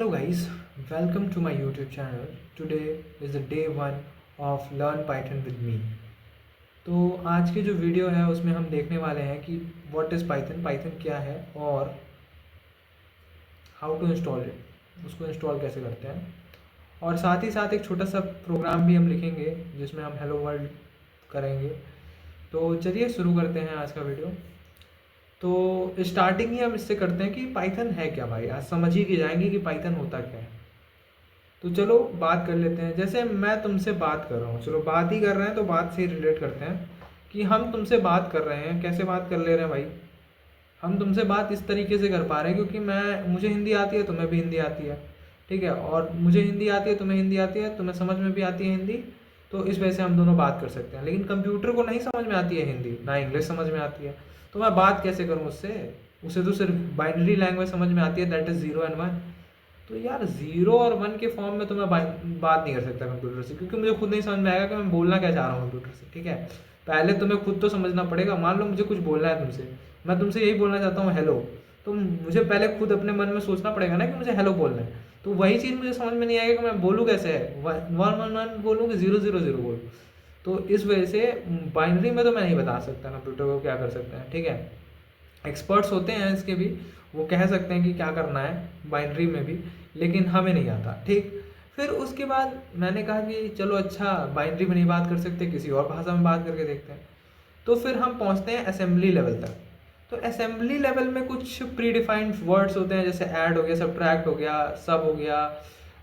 Hello guys, welcome to my YouTube channel. Today is the day one of Learn Python with me. तो आज की जो video है उसमें हम देखने वाले हैं कि व्हाट इज़ पाइथन, पाइथन क्या है और हाउ टू इंस्टॉल इट, उसको इंस्टॉल कैसे करते हैं। और साथ ही साथ एक छोटा सा प्रोग्राम भी हम लिखेंगे जिसमें हम हेलो वर्ल्ड करेंगे। तो चलिए शुरू करते हैं आज का वीडियो। तो स्टार्टिंग ही हम इससे करते हैं कि पाइथन है क्या भाई। आज समझ ही जाएंगे कि पाइथन होता क्या है। तो चलो बात कर लेते हैं। जैसे मैं तुमसे बात कर रहा हूँ, चलो बात ही कर रहे हैं तो बात से रिलेट करते हैं कि हम तुमसे बात कर रहे हैं। कैसे बात कर ले रहे हैं भाई? हम तुमसे बात इस तरीके से कर पा रहे हैं क्योंकि मुझे हिंदी आती है, तुम्हें भी हिंदी आती है, ठीक है। और मुझे हिंदी आती है, तुम्हें हिंदी आती है, तुम्हें समझ में भी आती है हिंदी। तो इस वजह से हम दोनों बात कर सकते हैं। लेकिन कंप्यूटर को नहीं समझ में आती है हिंदी, ना इंग्लिश समझ में आती है, तो मैं बात कैसे करूँ उससे? उसे तो सिर्फ बाइनरी लैंग्वेज समझ में आती है, that is zero and one. तो यार ज़ीरो और वन के फॉर्म में तो मैं बात नहीं कर सकता कंप्यूटर से, क्योंकि मुझे खुद नहीं समझ में आएगा कि मैं बोलना क्या चाह रहा हूँ कंप्यूटर से, ठीक है। पहले तुम्हें खुद तो समझना पड़ेगा। मान लो मुझे कुछ बोलना है तुमसे, मैं तुमसे यही बोलना चाहता हूँ हेलो, तो मुझे पहले खुद अपने मन में सोचना पड़ेगा ना कि मुझे हेलो बोलना है। तो वही चीज़ मुझे समझ में नहीं आएगा कि मैं बोलूँ कैसे है, वन वन वन बोलूँ कि ज़ीरो ज़ीरो ज़ीरो बोलूँ। तो इस वजह से बाइनरी में तो मैं नहीं बता सकता कंप्यूटर को क्या कर सकते हैं, ठीक है। एक्सपर्ट्स होते हैं इसके भी, वो कह सकते हैं कि क्या करना है बाइनरी में भी, लेकिन हमें नहीं आता, ठीक। फिर उसके बाद मैंने कहा कि चलो अच्छा, बाइनरी में नहीं बात कर सकते, किसी और भाषा में बात करके देखते हैं। तो फिर हम पहुंचते हैं असेंबली लेवल तक। तो असेंबली लेवल में कुछ प्री डिफाइंड वर्ड्स होते हैं, जैसे ऐड हो गया, सब्ट्रैक्ट हो गया, सब हो गया,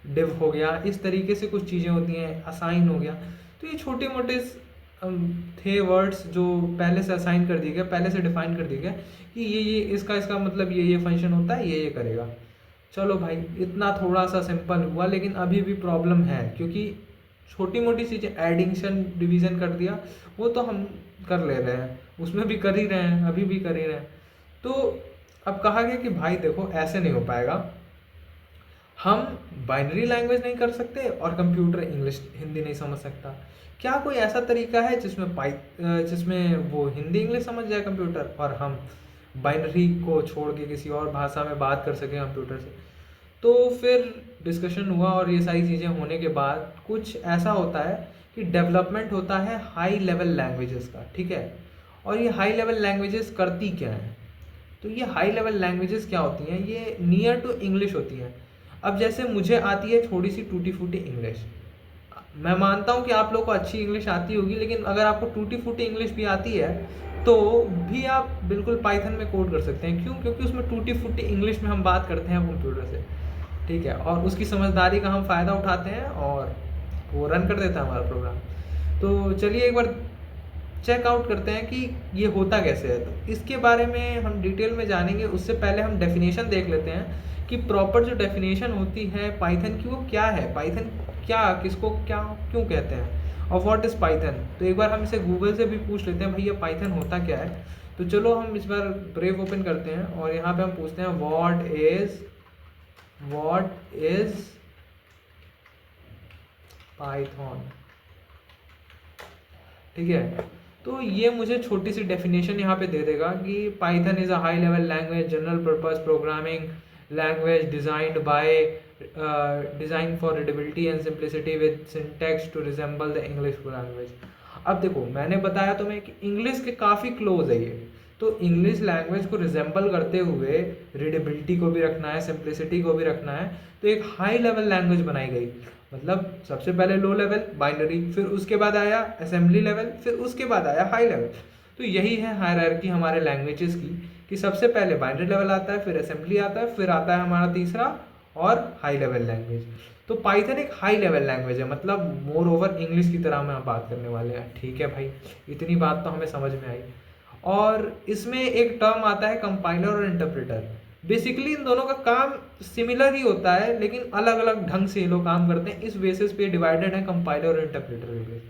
डिव हो गया, इस तरीके से कुछ चीज़ें होती हैं, असाइन हो गया। तो ये छोटे मोटे थे वर्ड्स जो पहले से असाइन कर दिए गए, पहले से डिफाइन कर दिए गए कि ये इसका इसका मतलब ये फंक्शन होता है, ये करेगा। चलो भाई, इतना थोड़ा सा सिंपल हुआ, लेकिन अभी भी प्रॉब्लम है, क्योंकि छोटी मोटी चीज़ें एडिशन डिवीज़न कर दिया वो तो हम कर ले रहे हैं, उसमें भी कर ही रहे हैं, अभी भी कर ही रहे हैं। तो अब कहा गया कि भाई देखो, ऐसे नहीं हो पाएगा। हम बाइनरी लैंग्वेज नहीं कर सकते और कंप्यूटर इंग्लिश हिंदी नहीं समझ सकता। क्या कोई ऐसा तरीका है जिसमें वो हिंदी इंग्लिश समझ जाए कंप्यूटर, और हम बाइनरी को छोड़ के किसी और भाषा में बात कर सकें कंप्यूटर से? तो फिर डिस्कशन हुआ और ये सारी चीज़ें होने के बाद कुछ ऐसा होता है कि डेवलपमेंट होता है हाई लेवल लैंग्वेजेस का, ठीक है। और ये हाई लेवल लैंग्वेजेस करती क्या है? तो ये हाई लेवल लैंग्वेजेस क्या होती हैं? ये नियर टू इंग्लिश होती हैं। अब जैसे मुझे आती है थोड़ी सी टूटी फूटी इंग्लिश, मैं मानता हूँ कि आप लोग को अच्छी इंग्लिश आती होगी, लेकिन अगर आपको टूटी फूटी इंग्लिश भी आती है तो भी आप बिल्कुल पाइथन में कोड कर सकते हैं। क्यों? क्योंकि उसमें टूटी फूटी इंग्लिश में हम बात करते हैं कंप्यूटर से, ठीक है। और उसकी समझदारी का हम फ़ायदा उठाते हैं और वो रन कर देता है हमारा प्रोग्राम। तो चलिए एक बार चेकआउट करते हैं कि ये होता कैसे है। तो इसके बारे में हम डिटेल में जानेंगे, उससे पहले हम डेफिनेशन देख लेते हैं कि प्रॉपर जो डेफिनेशन होती है पाइथन की वो क्या है, पाइथन क्या, किसको क्या क्यों कहते हैं, और व्हाट इज़ पाइथन। तो एक बार हम इसे गूगल से भी पूछ लेते हैं, भैया पाइथन होता क्या है। तो चलो हम इस बार ब्रेव ओपन करते हैं और यहाँ पे हम पूछते हैं व्हाट इज पाइथन, ठीक है। तो ये मुझे छोटी सी डेफिनेशन यहाँ पे दे देगा कि Python is a high level language general purpose programming language design for readability and simplicity with syntax to resemble the English language. अब देखो, मैंने बताया तुम्हें कि इंग्लिश के काफ़ी क्लोज है ये। तो इंग्लिश लैंग्वेज को रिजेंबल करते हुए रीडेबिलिटी को भी रखना है, सिंप्लिसिटी को भी रखना है, तो एक हाई लेवल लैंग्वेज बनाई गई। मतलब सबसे पहले लो लेवल बाइनरी, फिर उसके बाद आया असेंबली लेवल, फिर उसके बाद आया हाई लेवल। तो यही है हायरार्की हमारे लैंग्वेजेस की, कि सबसे पहले बाइनरी लेवल आता है, फिर असेंबली आता है, फिर आता है हमारा तीसरा और हाई लेवल लैंग्वेज। तो पाइथन एक हाई लेवल लैंग्वेज है, मतलब मोर ओवर इंग्लिश की तरह हम बात करने वाले हैं, ठीक है भाई। इतनी बात तो हमें समझ में आई। और इसमें एक टर्म आता है कंपाइलर और इंटरप्रेटर। बेसिकली इन दोनों का काम सिमिलर ही होता है, लेकिन अलग अलग ढंग से ये लोग काम करते हैं। इस बेसिस पे डिवाइडेड है कंपाइलर और इंटरप्रेटर,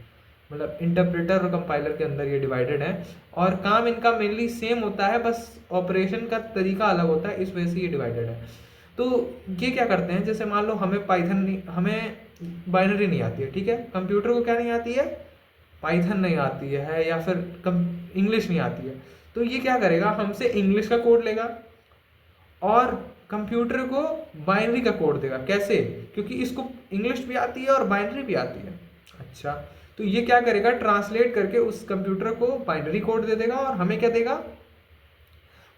मतलब इंटरप्रेटर और कंपाइलर के अंदर ये डिवाइडेड है। और काम इनका मेनली सेम होता है, बस ऑपरेशन का तरीका अलग होता है, इस वजह से ये डिवाइडेड है। तो ये क्या करते हैं, जैसे मान लो हमें पाइथन नहीं, हमें बाइनरी नहीं आती है, ठीक है। कंप्यूटर को क्या नहीं आती है? पाइथन नहीं आती है, या फिर इंग्लिश नहीं आती है। तो ये क्या करेगा, हमसे इंग्लिश का कोड लेगा और कंप्यूटर को बाइनरी का कोड देगा। कैसे? क्योंकि इसको इंग्लिश भी आती है और बाइनरी भी आती है। अच्छा, तो ये क्या करेगा, ट्रांसलेट करके उस कंप्यूटर को बाइनरी कोड दे देगा और हमें क्या देगा,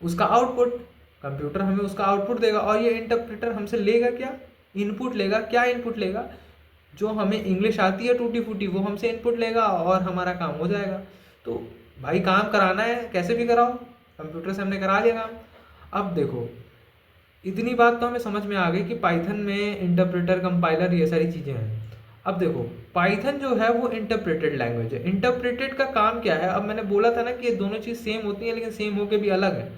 उसका आउटपुट। कंप्यूटर हमें उसका आउटपुट देगा और ये इंटरप्रेटर हमसे लेगा क्या, इनपुट लेगा। क्या इनपुट लेगा? जो हमें इंग्लिश आती है टूटी फूटी वो हमसे इनपुट लेगा और हमारा काम हो जाएगा। तो भाई काम कराना है कैसे भी कराओ, कंप्यूटर से हमने करा लिया काम। अब देखो, इतनी बात तो हमें समझ में आ गई कि पाइथन में इंटरप्रेटर, कंपाइलर, ये सारी चीज़ें हैं। अब देखो, पाइथन जो है वो इंटरप्रेटेड लैंग्वेज है। इंटरप्रेटेड का काम क्या है? अब मैंने बोला था ना कि ये दोनों चीज़ सेम होती हैं लेकिन सेम होके भी अलग है।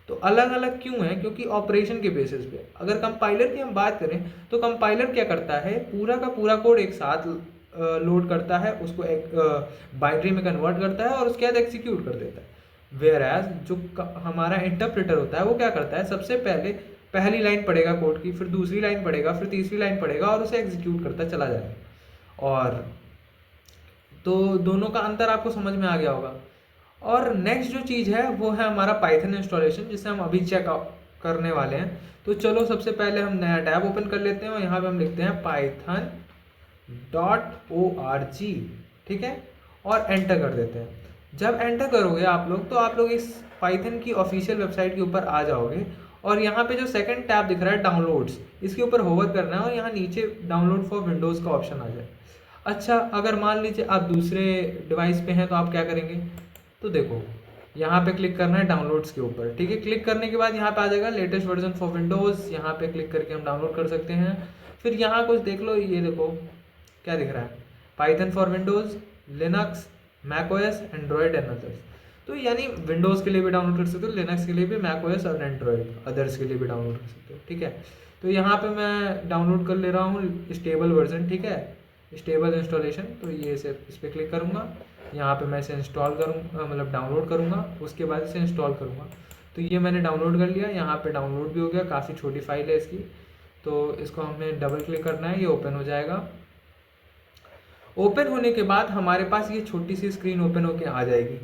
तो अलग अलग क्यों है? क्योंकि ऑपरेशन के बेसिस पे। अगर कंपाइलर की हम बात करें तो कंपाइलर क्या करता है, पूरा का पूरा कोड एक साथ लोड करता है, उसको एक बाइनरी में कन्वर्ट करता है और उसके बाद एग्जीक्यूट कर देता है। वेयर एज जो हमारा इंटरप्रेटर होता है वो क्या करता है, सबसे पहले पहली लाइन पढ़ेगा कोड की, फिर दूसरी लाइन पढ़ेगा, फिर तीसरी लाइन पढ़ेगा और उसे एग्जीक्यूट करता चला जाएगा। और तो दोनों का अंतर आपको समझ में आ गया होगा। और नेक्स्ट जो चीज़ है वो है हमारा पाइथन इंस्टॉलेशन, जिसे हम अभी चेक करने वाले हैं। तो चलो सबसे पहले हम नया टैब ओपन कर लेते हैं और यहाँ पे हम लिखते हैं python.org, ठीक है, और एंटर कर देते हैं। जब एंटर करोगे आप लोग तो आप लोग इस पाइथन की ऑफिशियल वेबसाइट के ऊपर आ जाओगे और यहाँ पे जो सेकंड टैब दिख रहा है डाउनलोड्स, इसके ऊपर होवर करना है और यहाँ नीचे डाउनलोड फॉर विंडोज़ का ऑप्शन आ जाए। अच्छा, अगर मान लीजिए आप दूसरे डिवाइस पे हैं तो आप क्या करेंगे, तो देखो यहाँ पे क्लिक करना है डाउनलोड्स के ऊपर, ठीक है। क्लिक करने के बाद यहाँ पे आ जाएगा लेटेस्ट वर्जन फॉर विंडोज़, यहाँ पे क्लिक करके हम डाउनलोड कर सकते हैं। फिर यहाँ कुछ देख लो, ये देखो क्या दिख रहा है, Python for Windows, Linux, macOS, Android and others. तो यानी विंडोज़ के लिए भी डाउनलोड कर सकते हो, लिनक्स के लिए भी, मैकओएस और एंड्रॉयड अदर्स के लिए भी डाउनलोड कर सकते हो, ठीक है। तो यहाँ पे मैं डाउनलोड कर ले रहा हूँ स्टेबल वर्जन, ठीक है, स्टेबल इंस्टॉलेशन। तो ये इस पर क्लिक करूँगा, यहाँ पे मैं इसे इंस्टॉल करूँगा, मतलब डाउनलोड करूँगा, उसके बाद इसे इंस्टॉल करूँगा। तो ये मैंने डाउनलोड कर लिया, यहाँ पे डाउनलोड भी हो गया, काफ़ी छोटी फाइल है इसकी। तो इसको हमें डबल क्लिक करना है, ये ओपन हो जाएगा। ओपन होने के बाद हमारे पास ये छोटी सी स्क्रीन ओपन होके आ जाएगी।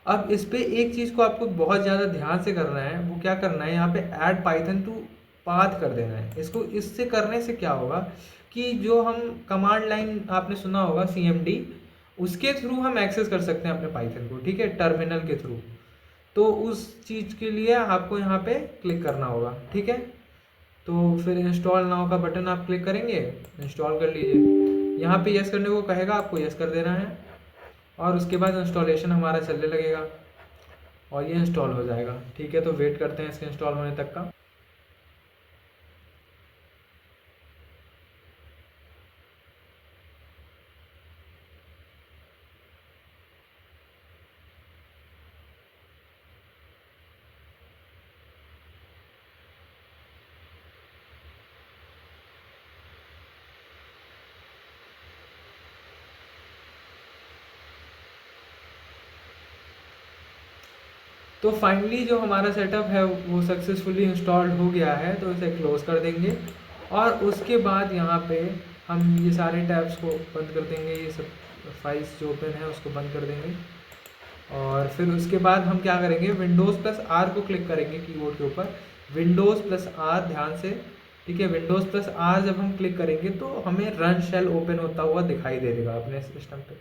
अब इस पर एक चीज़ को आपको बहुत ज़्यादा ध्यान से करना है, वो क्या करना है, यहाँ पे ऐड पाइथन टू पाथ कर देना है इसको। इससे करने से क्या होगा कि जो हम कमांड लाइन आपने सुना होगा cmd, उसके थ्रू हम एक्सेस कर सकते हैं अपने पाइथन को, ठीक है, टर्मिनल के थ्रू। तो उस चीज़ के लिए आपको यहाँ पे क्लिक करना होगा, ठीक है। तो फिर इंस्टॉल नाउ का बटन आप क्लिक करेंगे, इंस्टॉल कर लीजिए। यहाँ पे यस करने को कहेगा, आपको यस कर देना है और उसके बाद इंस्टॉलेशन हमारा चलने लगेगा और ये इंस्टॉल हो जाएगा, ठीक है। तो वेट करते हैं इसके इंस्टॉल होने तक का। तो फाइनली जो हमारा सेटअप है वो सक्सेसफुली इंस्टॉल्ड हो गया है। तो इसे क्लोज़ कर देंगे और उसके बाद यहाँ पे हम ये सारे टैब्स को बंद कर देंगे, ये सब फाइल्स जो ओपन है उसको बंद कर देंगे। और फिर उसके बाद हम क्या करेंगे, विंडोज़ प्लस आर को क्लिक करेंगे कीबोर्ड के ऊपर, विंडोज़ प्लस आर, ध्यान से, ठीक है। विंडोज़ प्लस आर जब हम क्लिक करेंगे तो हमें रन शेल ओपन होता हुआ दिखाई दे देगा अपने सिस्टम पे।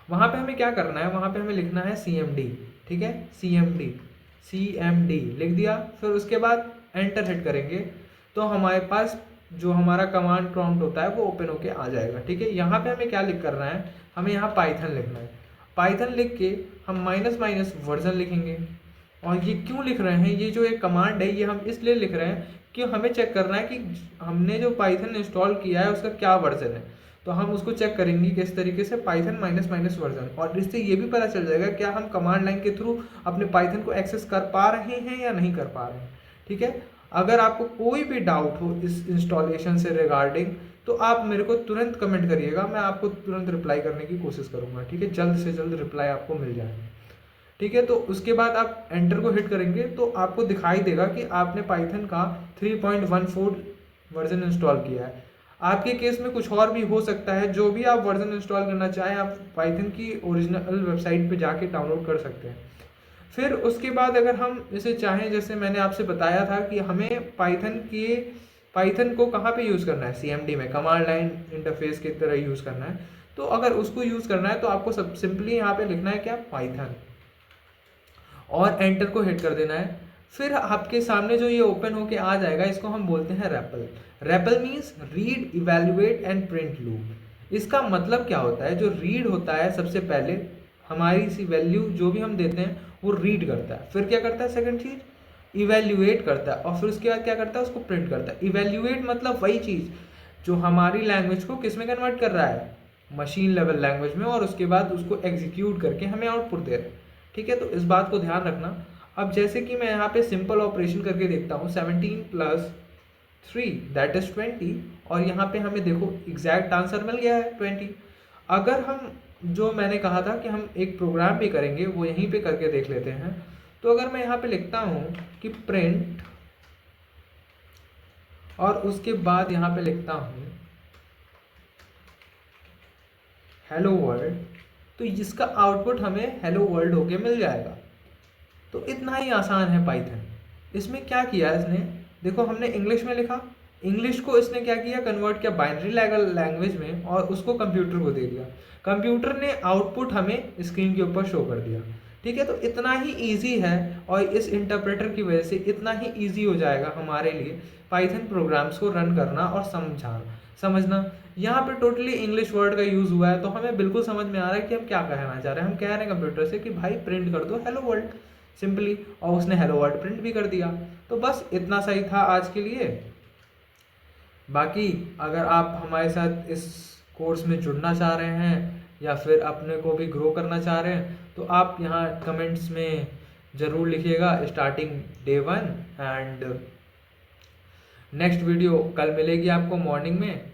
वहाँ पे हमें क्या करना है, वहाँ पे हमें लिखना है cmd, ठीक है, cmd लिख दिया। फिर उसके बाद एंटर हिट करेंगे तो हमारे पास जो हमारा कमांड प्रॉम्प्ट होता है वो ओपन होके आ जाएगा, ठीक है। यहाँ पे हमें क्या लिख करना है, हमें यहाँ पाइथन लिखना है। पाइथन लिख के हम माइनस माइनस वर्जन लिखेंगे। और ये क्यों लिख रहे हैं, ये जो एक कमांड है ये हम इसलिए लिख रहे हैं कि हमें चेक करना है कि हमने जो पाइथन इंस्टॉल किया है उसका क्या वर्जन है। तो हम उसको चेक करेंगे किस तरीके से, पाइथन माइनस माइनस वर्जन। और इससे ये भी पता चल जाएगा क्या हम कमांड लाइन के थ्रू अपने पाइथन को एक्सेस कर पा रहे हैं या नहीं कर पा रहे हैं, ठीक है। अगर आपको कोई भी डाउट हो इस इंस्टॉलेशन से रिगार्डिंग तो आप मेरे को तुरंत कमेंट करिएगा, मैं आपको तुरंत रिप्लाई करने की कोशिश करूँगा, ठीक है। जल्द से जल्द रिप्लाई आपको मिल जाएगा, ठीक है। तो उसके बाद आप एंटर को हिट करेंगे तो आपको दिखाई देगा कि आपने पाइथन का 3.14 वर्जन इंस्टॉल किया है। आपके केस में कुछ और भी हो सकता है, जो भी आप वर्जन इंस्टॉल करना चाहें आप पाइथन की ओरिजिनल वेबसाइट पे जाके डाउनलोड कर सकते हैं। फिर उसके बाद अगर हम इसे चाहें, जैसे मैंने आपसे बताया था कि हमें पाइथन को कहाँ पे यूज़ करना है, CMD में कमांड लाइन इंटरफेस की तरह यूज़ करना है। तो अगर उसको यूज़ करना है तो आपको सब सिंपली यहाँ पे लिखना है क्या, पाइथन, और एंटर को हिट कर देना है। फिर आपके सामने जो ये ओपन होके आ जाएगा, इसको हम बोलते हैं REPL. REPL means read, evaluate and print loop. इसका मतलब क्या होता है, जो रीड होता है सबसे पहले हमारी सी वैल्यू जो भी हम देते हैं वो रीड करता है, फिर क्या करता है, सेकंड चीज इवेल्युएट करता है, और फिर उसके बाद क्या करता है, उसको प्रिंट करता है। इवेल्युएट मतलब वही चीज जो हमारी लैंग्वेज को किस में कन्वर्ट कर रहा है, मशीन लेवल लैंग्वेज में, और उसके बाद उसको एग्जीक्यूट करके हमें आउटपुट दे रहा है। ठीक है, तो इस बात को ध्यान रखना। अब जैसे कि मैं यहाँ पे सिंपल ऑपरेशन करके देखता हूँ, 17 + 3 दैट इज 20, और यहाँ पे हमें देखो एग्जैक्ट आंसर मिल गया है 20। अगर हम, जो मैंने कहा था कि हम एक प्रोग्राम भी करेंगे, वो यहीं पे करके देख लेते हैं। तो अगर मैं यहाँ पे लिखता हूँ कि प्रिंट, और उसके बाद यहाँ पे लिखता हूँ हेलो वर्ल्ड, तो इसका आउटपुट हमें हेलो वर्ल्ड होके मिल जाएगा। तो इतना ही आसान है पाइथन। इसमें क्या किया इसने, देखो हमने इंग्लिश में लिखा, इंग्लिश को इसने क्या किया, कन्वर्ट किया बाइनरी लैंग्वेज में, और उसको कंप्यूटर को दे दिया। कंप्यूटर ने आउटपुट हमें स्क्रीन के ऊपर शो कर दिया। ठीक है, तो इतना ही ईजी है, और इस इंटरप्रेटर की वजह से इतना ही ईजी हो जाएगा हमारे लिए पाइथन प्रोग्राम्स को रन करना और समझना। यहाँ पे टोटली इंग्लिश वर्ड का यूज़ हुआ है, तो हमें बिल्कुल समझ में आ रहा है कि हम क्या कहना चाह रहे हैं। हम कह रहे हैं कंप्यूटर से कि भाई प्रिंट कर दो हेलो वर्ल्ड, सिंपली, और उसने हेलो वर्ल्ड प्रिंट भी कर दिया। तो बस इतना सही था आज के लिए। बाकी अगर आप हमारे साथ इस कोर्स में जुड़ना चाह रहे हैं, या फिर अपने को भी ग्रो करना चाह रहे हैं, तो आप यहाँ कमेंट्स में ज़रूर लिखिएगा starting day 1। And next video कल मिलेगी आपको मॉर्निंग में।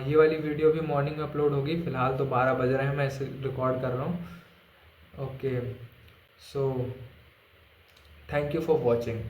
ये वाली वीडियो भी मॉर्निंग में अपलोड होगी। फ़िलहाल तो 12 बज रहे हैं, मैं इसे रिकॉर्ड कर रहा हूँ। Okay, so thank you for watching.